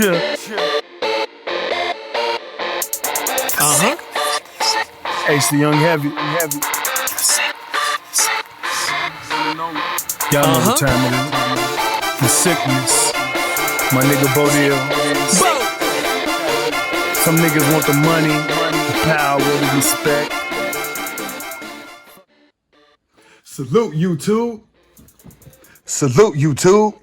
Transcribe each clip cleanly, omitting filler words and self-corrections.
Ace the Young Heavy. Y'all know the time it is. The sickness. My nigga Bel-Air. Some niggas want the money, the power, the respect. Salute YouTube. Salute YouTube.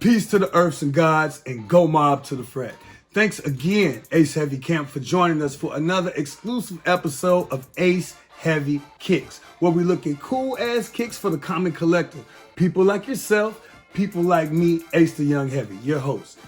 Peace to the earths and gods, and go mob to the fret. Thanks again, Ace Heavy Camp, for joining us for another exclusive episode of Ace Heavy Kicks, where we look at cool ass kicks for the common collector. People like yourself, people like me, Ace the Young Heavy, your host.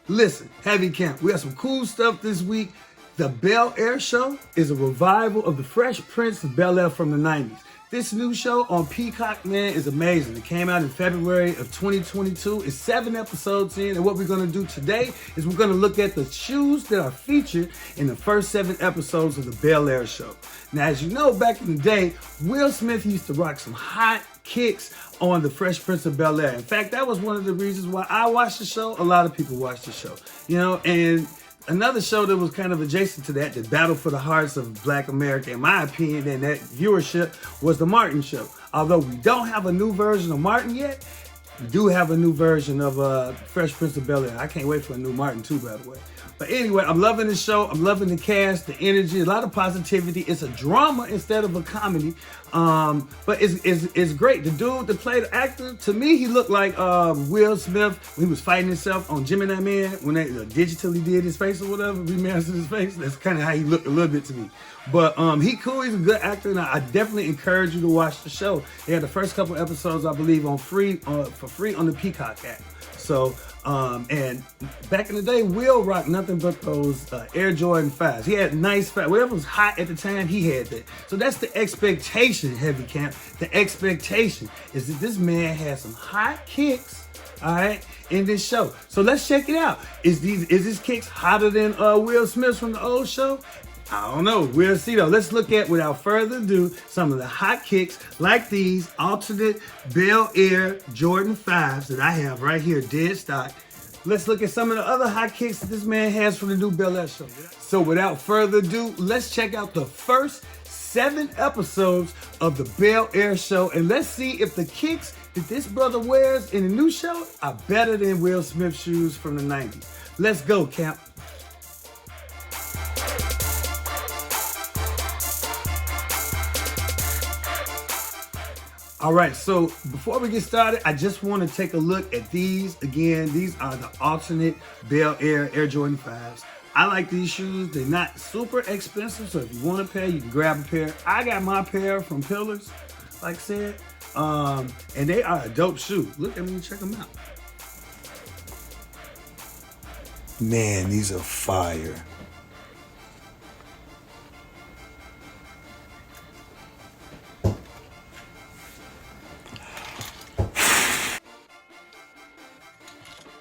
Listen, Heavy Camp, we have some cool stuff this week. The Bel-Air show is a revival of the Fresh Prince of Bel-Air from the 90s. This new show on Peacock, man, is amazing. It came out in February of 2022. It's 7 episodes in, and what we're going to do today is we're going to look at the shoes that are featured in the first 7 episodes of the Bel-Air show. Now, as you know, back in the day, Will Smith used to rock some hot kicks on the Fresh Prince of Bel-Air. In fact, that was one of the reasons why I watched the show. A lot of people watched the show, you know, and another show that was kind of adjacent to that, the battle for the hearts of Black America, in my opinion, and that viewership, was the Martin Show. Although we don't have a new version of Martin yet, we do have a new version of Fresh Prince of Bel-Air. I can't wait for a new Martin too, by the way. But anyway, I'm loving the show. I'm loving the cast, the energy, a lot of positivity. It's a drama instead of a comedy. But it's great. The dude that played the actor, to me, he looked like Will Smith when he was fighting himself on Gemini Man, when they digitally did his face or whatever, remastered his face. That's kind of how he looked a little bit to me. But he cool. He's a good actor, and I definitely encourage you to watch the show. They had the first couple episodes, I believe, for free on the Peacock app. So, and back in the day, Will rocked nothing but those Air Jordan 5s. He had nice fat, whatever was hot at the time, he had that. So that's the expectation, Heavy Camp. The expectation is that this man has some hot kicks, all right, in this show. So let's check it out. Is his kicks hotter than Will Smith's from the old show? I don't know. We'll see though. Let's look at, without further ado, some of the hot kicks like these alternate Bel-Air Jordan 5s that I have right here, dead stock. Let's look at some of the other hot kicks that this man has from the new Bel-Air show. So without further ado, let's check out the first 7 episodes of the Bel-Air show, and let's see if the kicks that this brother wears in the new show are better than Will Smith's shoes from the 90s. Let's go, Camp. All right, so before we get started, I just want to take a look at these. Again, these are the alternate Bel-Air Air Jordan 5s. I like these shoes. They're not super expensive, so if you want a pair, you can grab a pair. I got my pair from Pillars, like I said, and they are a dope shoe. Look at me, check them out. Man, these are fire.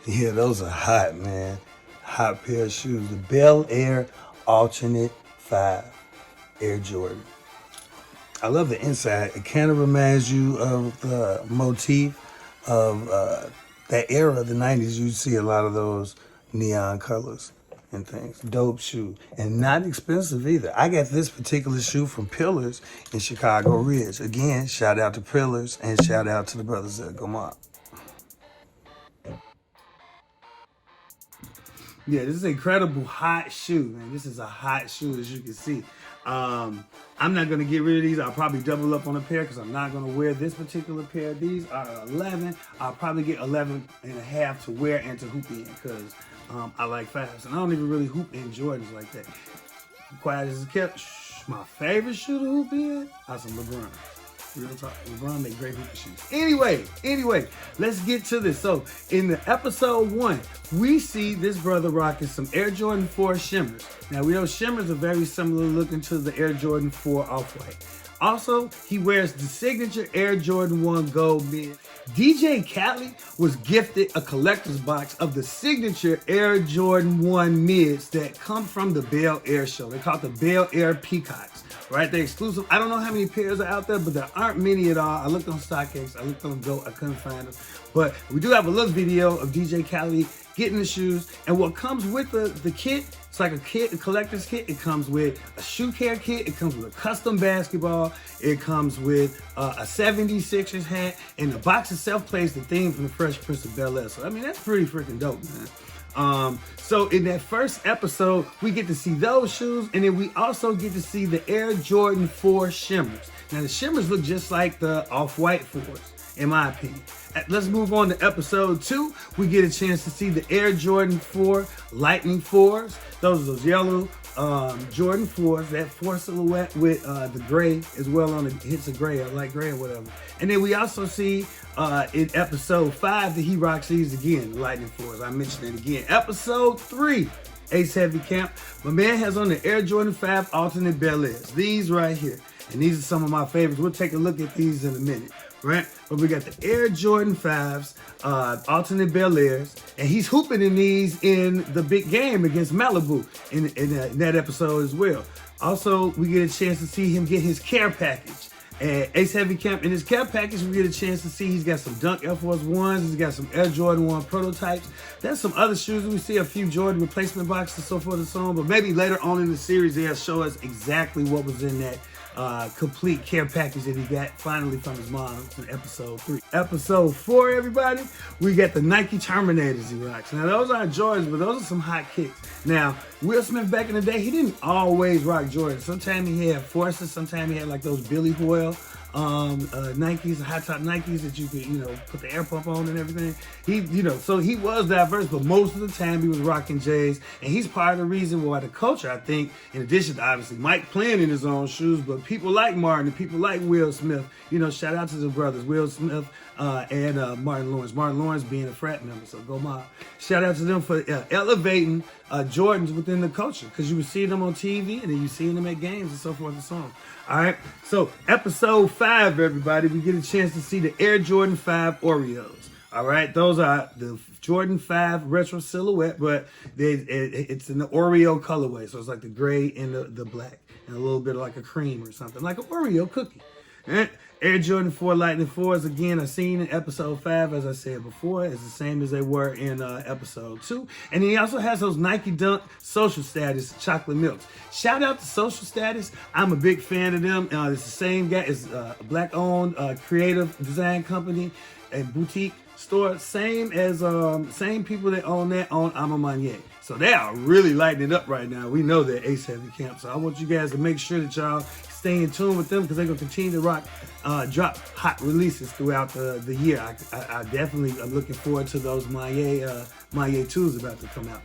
Yeah, those are hot, man. Hot pair of shoes. The Bel-Air Alternate 5 Air Jordan. I love the inside. It kind of reminds you of the motif of that era of the 90s. You see a lot of those neon colors and things. Dope shoe. And not expensive either. I got this particular shoe from Pillars in Chicago Ridge. Again, shout out to Pillars and shout out to the brothers at Gomar. Yeah, this is an incredible hot shoe, man. This is a hot shoe, as you can see. I'm not going to get rid of these. I'll probably double up on a pair because I'm not going to wear this particular pair. These are 11. I'll probably get 11 and a half to wear and to hoop in because I like 5s. And I don't even really hoop in Jordans like that. Quiet as it kept, my favorite shoe to hoop in are some LeBron. Real talk. LeBron make great hooping shoes. Anyway, let's get to this. So, in the episode 1, we see this brother rocking some Air Jordan 4 Shimmers. Now, we know Shimmers are very similar looking to the Air Jordan 4 Off-White. Also, he wears the signature Air Jordan 1 Gold Mid. DJ Khaled was gifted a collector's box of the signature Air Jordan 1 Mids that come from the Bel-Air show. They're called the Bel-Air Peacocks. Right, they're exclusive. I don't know how many pairs are out there, but there aren't many at all. I looked on StockX, I looked on Go, I couldn't find them. But we do have a look video of DJ Khaled getting the shoes. And what comes with the kit, it's like a collector's kit. It comes with a shoe care kit. It comes with a custom basketball. It comes with a 76ers hat. And the box itself plays the theme from the Fresh Prince of Bel-Air. So, I mean, that's pretty freaking dope, man. So in that first episode, we get to see those shoes. And then we also get to see the Air Jordan 4 Shimmers. Now, the Shimmers look just like the Off-White 4s, in my opinion. Let's move on to episode 2. We get a chance to see the Air Jordan 4 Lightning 4s. Those are those yellow Jordan 4s, that 4 silhouette with the gray as well on the hits of gray, or light gray or whatever. And then we also see in episode 5 that he rocks these again, the Lightning 4s. I mentioned it again. Episode 3, Ace Heavy Camp. My man has on the Air Jordan 5 alternate Bel-Airs. These right here. And these are some of my favorites. We'll take a look at these in a minute. Right? But we got the Air Jordan 5s, alternate Bel-Airs, and he's hooping in these in the big game against Malibu in that episode as well. Also, we get a chance to see him get his care package. And Ace Heavy Camp, in his care package, we get a chance to see he's got some Dunk Air Force Ones, he's got some Air Jordan 1 prototypes. There's some other shoes. We see a few Jordan replacement boxes, so forth and so on, but maybe later on in the series, they'll show us exactly what was in that complete care package that he got finally from his mom in episode 3. Episode 4, everybody, we got the Nike Terminators he rocks. Now, those aren't Jordans, but those are some hot kicks. Now, Will Smith back in the day, he didn't always rock Jordans. Sometimes he had Forces, sometimes he had like those Billy Hoyle Nikes, high top Nikes that you could, put the air pump on and everything. So he was diverse, but most of the time he was rocking J's, and he's part of the reason why the culture, I think, in addition to obviously Mike playing in his own shoes, but people like Martin and people like Will Smith, shout out to the brothers, Will Smith and Martin Lawrence. Martin Lawrence being a frat member, so go Mob. Shout out to them for elevating Jordans within the culture, because you would see them on TV and then you see them at games and so forth and so on. All right, so episode 5, everybody, we get a chance to see the Air Jordan 5 Oreos. All right, those are the Jordan 5 retro silhouette, but it's in the Oreo colorway, so it's like the gray and the black, and a little bit of like a cream or something, like an Oreo cookie. Air Jordan 4 Lightning 4s, again, are seen in episode 5, as I said before. It's the same as they were in episode 2. And he also has those Nike Dunk Social Status chocolate milks. Shout out to Social Status. I'm a big fan of them. It's the same guy. It's a black-owned creative design company and boutique store. Same people that own that own Amamanye. So they are really lighting it up right now. We know they're Ace Heavy Camp. So I want you guys to make sure that y'all stay in tune with them, because they're going to continue to drop hot releases throughout the year. I definitely am looking forward to those Maye 2s about to come out.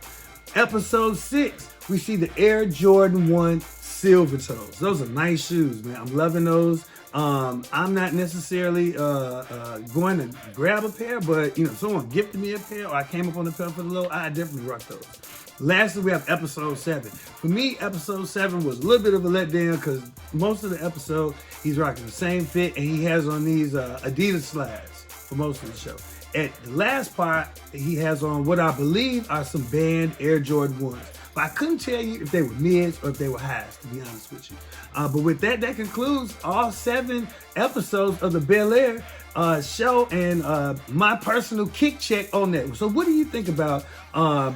Episode 6, we see the Air Jordan 1 Silver Toes. Those are nice shoes, man. I'm loving those. I'm not necessarily going to grab a pair, but someone gifted me a pair, or I came up on the pair for the low, I definitely rock those. Lastly, we have episode 7. For me, episode 7 was a little bit of a letdown, because most of the episode, he's rocking the same fit, and he has on these Adidas slides for most of the show. At the last part, he has on what I believe are some banned Air Jordan 1s. But I couldn't tell you if they were mids or if they were highs, to be honest with you. But with that concludes all 7 episodes of the Bel-Air show, and my personal kick check on that. So what do you think about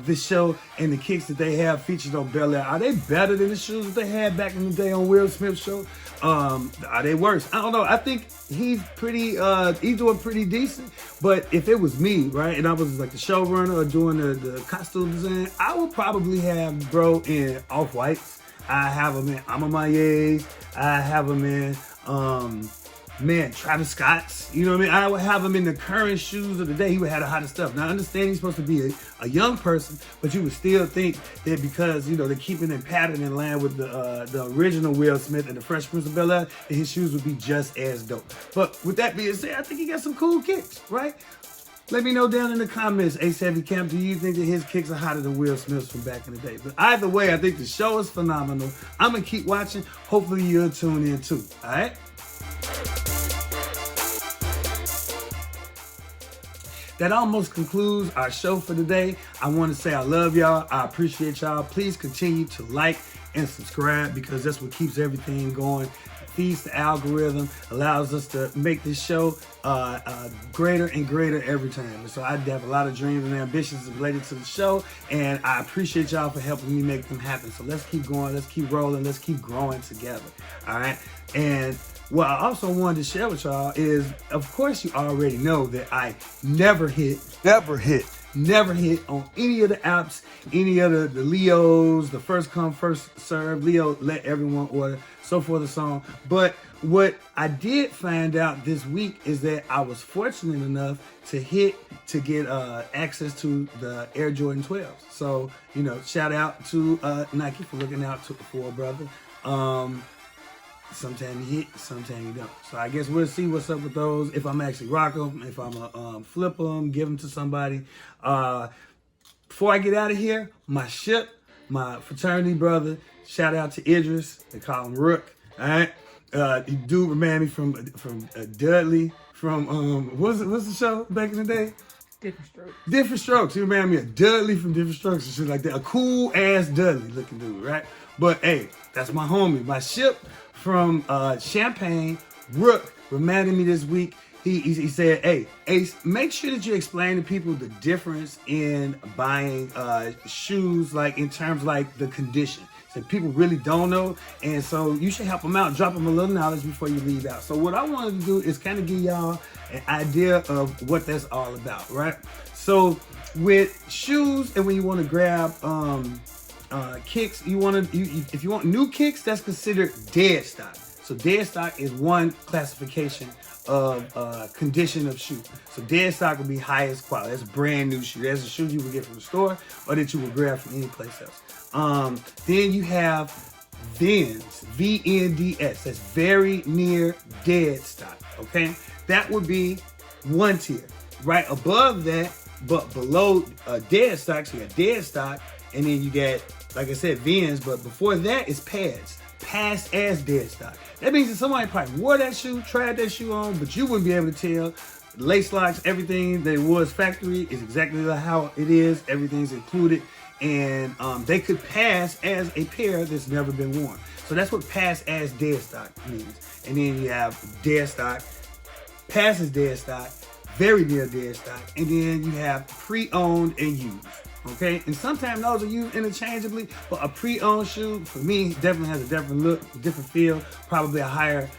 this show and the kicks that they have featured on Bel-Air? Are they better than the shoes that they had back in the day on Will Smith's show? Are they worse? I don't know. I think he's doing pretty decent. But if it was me, right, and I was like the showrunner or doing the costume design, I would probably have bro in Off-Whites. I have them in Amamayes. I have them in Travis Scott's. You know what I mean? I would have him in the current shoes of the day. He would have the hottest stuff. Now, I understand he's supposed to be a young person, but you would still think that because, they're keeping it patterned in line with the original Will Smith and the Fresh Prince of Bel-Air, that his shoes would be just as dope. But with that being said, I think he got some cool kicks, right? Let me know down in the comments, Ace Heavy Camp, do you think that his kicks are hotter than Will Smith's from back in the day? But either way, I think the show is phenomenal. I'm going to keep watching. Hopefully you'll tune in too, all right? That almost concludes our show for today. I want to say I love y'all. I appreciate y'all. Please continue to like and subscribe, because that's what keeps everything going feeds the algorithm, allows us to make this show greater and greater every time. And so I have a lot of dreams and ambitions related to the show, and I appreciate y'all for helping me make them happen. So let's keep going, let's keep rolling, let's keep growing together. All right. And what I also wanted to share with y'all is, of course, you already know that I never hit on any of the apps, any of the Leos, the first come, first serve, Leo, let everyone order, so forth and so on. But what I did find out this week is that I was fortunate enough to get access to the Air Jordan 12s. So, shout out to Nike for looking out for a brother. Sometimes you hit, sometimes you don't. So I guess we'll see what's up with those. If I'm actually rock them, if I'm flip them, give them to somebody. Before I get out of here, my fraternity brother, shout out to Idris. They call him Rook. All right, you do remind me from Dudley from what's the show back in the day? Different Strokes. He remind me of Dudley from Different Strokes and shit like that. A cool ass Dudley looking dude, right? But hey, that's my homie. My ship from Champagne, Rook, reminded me this week. He said, hey, Ace, make sure that you explain to people the difference in buying shoes, like in terms like the condition. So people really don't know, and so you should help them out, drop them a little knowledge before you leave out. So what I wanted to do is kind of give y'all an idea of what that's all about, right? So with shoes, and when you want to grab kicks, if you want new kicks, that's considered dead stock. So dead stock is one classification of condition of shoe. So dead stock would be highest quality. That's a brand new shoe. That's a shoe you would get from the store or that you would grab from any place else. Then you have VNDS, VNDS. That's very near dead stock. Okay, that would be one tier. Right above that, but below dead stock, so you got dead stock, and then you get, like I said, VNs, but before that is pads. Past as dead stock. That means that somebody probably wore that shoe, tried that shoe on, but you wouldn't be able to tell. Lace locks, everything that was factory is exactly how it is. Everything's included, and they could pass as a pair that's never been worn. So that's what pass as dead stock means. And then you have dead stock, pass as dead stock, very near dead stock, and then you have pre-owned and used. Okay, and sometimes those are used interchangeably, but a pre-owned shoe, for me, definitely has a different look, different feel, probably a higher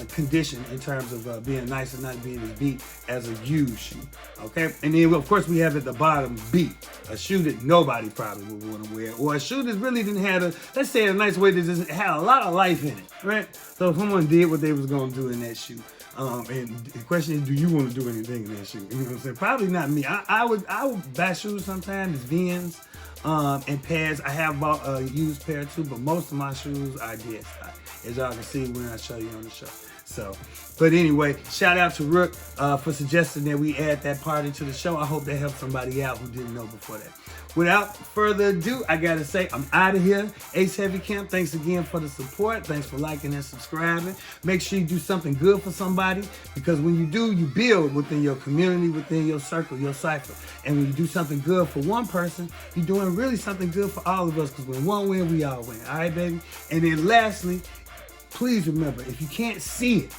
condition in terms of being nice and not being as beat as a used shoe. Okay, and then of course we have at the bottom beat, a shoe that nobody probably would want to wear, or a shoe that really didn't have let's say a nice way that just had a lot of life in it, right? So if someone did what they was going to do in that shoe. And the question is, do you want to do anything in that shoe? You know what I'm saying? Probably not me. I would buy shoes sometimes, Vans, and pads. I have bought a used pair too, but most of my shoes are dead stock, as y'all can see when I show you on the show. So, but anyway, shout out to Rook for suggesting that we add that part into the show. I hope that helped somebody out who didn't know before that. Without further ado, I gotta say, I'm out of here. Ace Heavy Camp, thanks again for the support. Thanks for liking and subscribing. Make sure you do something good for somebody, because when you do, you build within your community, within your circle, your cipher. And when you do something good for one person, you're doing really something good for all of us, because when one win, we all win. All right, baby? And then lastly, please remember, if you can't see it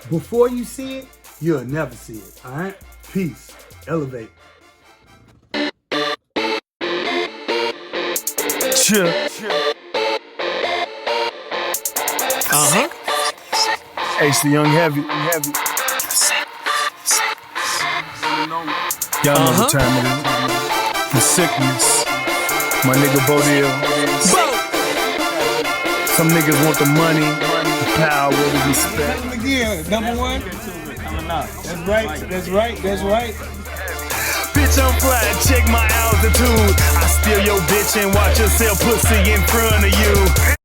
before you see it, you'll never see it. All right? Peace. Elevate. Sure. Ace the Young Heavy. Y'all know the time it is. The sickness. My nigga Bodil. Some niggas want the money, the power, the respect. Again, number one. That's right. Bitch, I'm flying, check my altitude. I steal your bitch and watch her sell pussy in front of you.